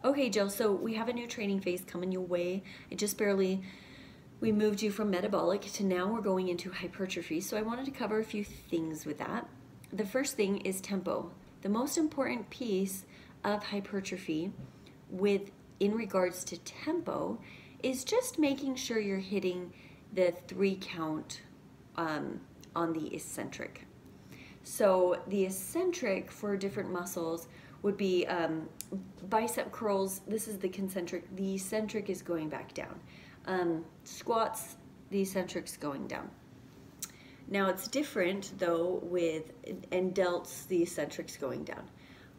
Okay, Jill, so we have a new training phase coming your way. We moved you from metabolic to now we're going into hypertrophy. So I wanted to cover a few things with that. The first thing is tempo. The most important piece of hypertrophy in regards to tempo is just making sure you're hitting the 3 count on the eccentric. So the eccentric for different muscles would be bicep curls. This is the concentric. The eccentric is going back down. Squats, the eccentric's going down. Now it's different though and delts, the eccentric's going down.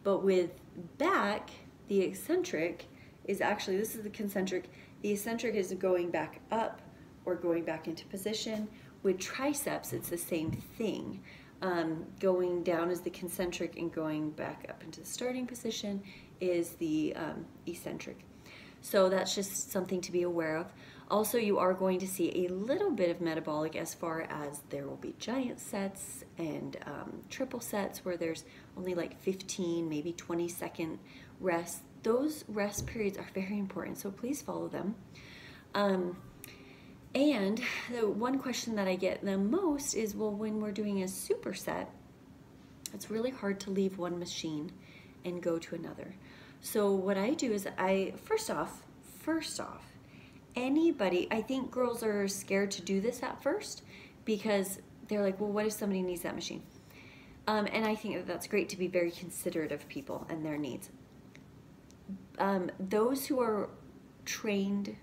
But with back, the eccentric is actually, this is the concentric, the eccentric is going back up or going back into position. With triceps, it's the same thing. Going down is the concentric and going back up into the starting position is the eccentric. So that's just something to be aware of. Also, you are going to see a little bit of metabolic as far as there will be giant sets and triple sets where there's only like 15, maybe 20-second rests. Those rest periods are very important, so please follow them. And the one question that I get the most is, well, when we're doing a superset, it's really hard to leave one machine and go to another. So what I do is first off, anybody, I think girls are scared to do this at first because they're like, well, what if somebody needs that machine? And I think that's great to be very considerate of people and their needs. Those who are trained,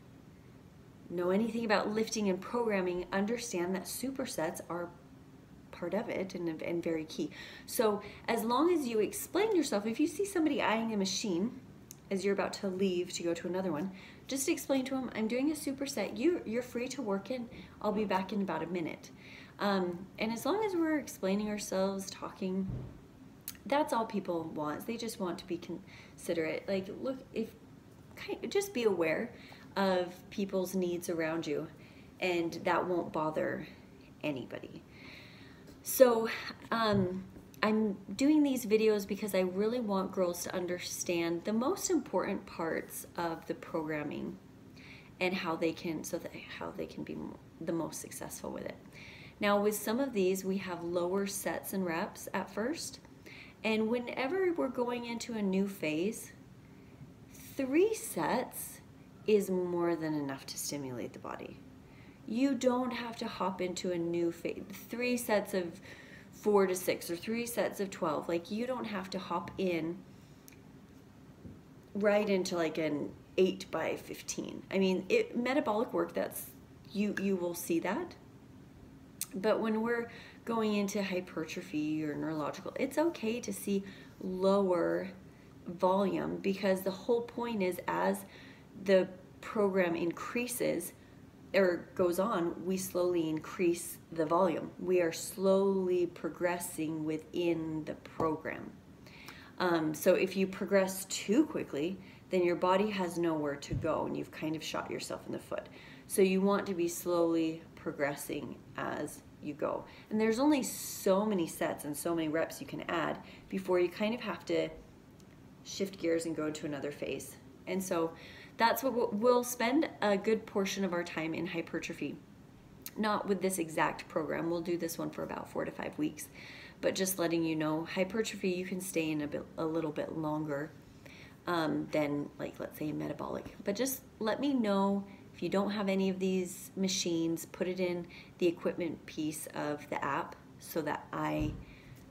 know anything about lifting and programming, understand that supersets are part of it and very key. So as long as you explain yourself, if you see somebody eyeing a machine as you're about to leave to go to another one, just explain to them, I'm doing a superset. You're free to work in. I'll be back in about a minute. And as long as we're explaining ourselves, talking, that's all people want. They just want to be considerate. Like, look, just be aware of people's needs around you, and that won't bother anybody. So I'm doing these videos because I really want girls to understand the most important parts of the programming and how they can be the most successful with it. Now with some of these, we have lower sets and reps at first, and whenever we're going into a new phase, 3 sets is more than enough to stimulate the body. You don't have to hop into a new phase, 3 sets of 4 to 6 or 3 sets of 12. Like, you don't have to hop in right into like an 8 by 15. I mean, metabolic work, you will see that. But when we're going into hypertrophy or neurological, it's okay to see lower volume, because the whole point is, as the program increases or goes on, we slowly increase the volume. We are slowly progressing within the program. So if you progress too quickly, then your body has nowhere to go and you've kind of shot yourself in the foot. So you want to be slowly progressing as you go. And there's only so many sets and so many reps you can add before you kind of have to shift gears and go to another phase. And so that's what we'll spend a good portion of our time in hypertrophy. Not with this exact program. We'll do this one for about 4 to 5 weeks. But just letting you know, hypertrophy, you can stay in a little bit longer than, like, let's say, metabolic. But just let me know if you don't have any of these machines. Put it in the equipment piece of the app so that I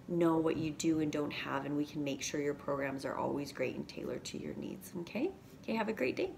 know what you do and don't have, and we can make sure your programs are always great and tailored to your needs. Okay? Okay, have a great day.